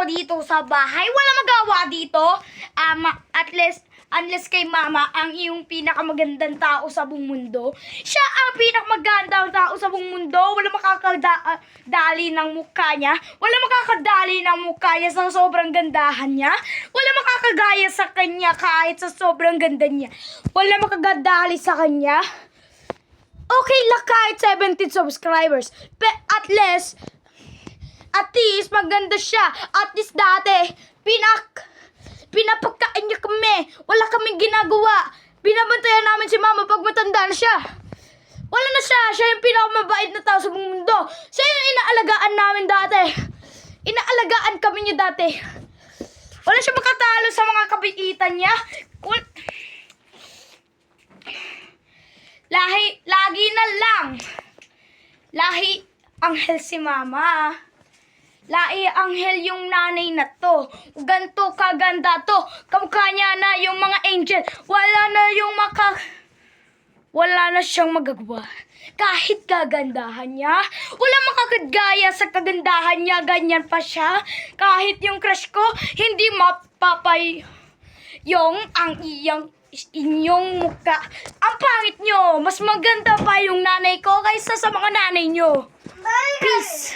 dito sa bahay. Wala magawa dito. Unless kay mama ang iyong pinakamagandang tao sa buong mundo. Siya ang pinakamagandang tao sa buong mundo. Wala makakadali ng mukha niya. Wala makakadali ng mukha niya sa sobrang gandahan niya. Wala makakagaya sa kanya kahit sa sobrang ganda niya. Wala makakadali sa kanya. Okay lang kahit 17 subscribers. At least maganda siya. At least dati, pinapagkain niya kami. Wala kaming ginagawa. Binabantayan namin si mama pag matanda na siya. Wala na siya. Siya yung pinakamabait na tao sa buong mundo. Siya yung inaalagaan namin dati. Inaalagaan kami niya dati. Wala siya makatalo sa mga kabiitan niya. Lagi na lang. Lahi anghel si mama. Lahi anghel yung nanay na to. Ganto kaganda to. Kamukha niya na yung mga angel. Wala na siyang magagawa. Kahit kagandahan niya, wala makakagaya sa kagandahan niya. Ganyan pa siya. Kahit yung crush ko, hindi mapapay yung inyong mukha. Ang pangit nyo. Mas maganda pa yung nanay ko kaysa sa mga nanay nyo. Peace.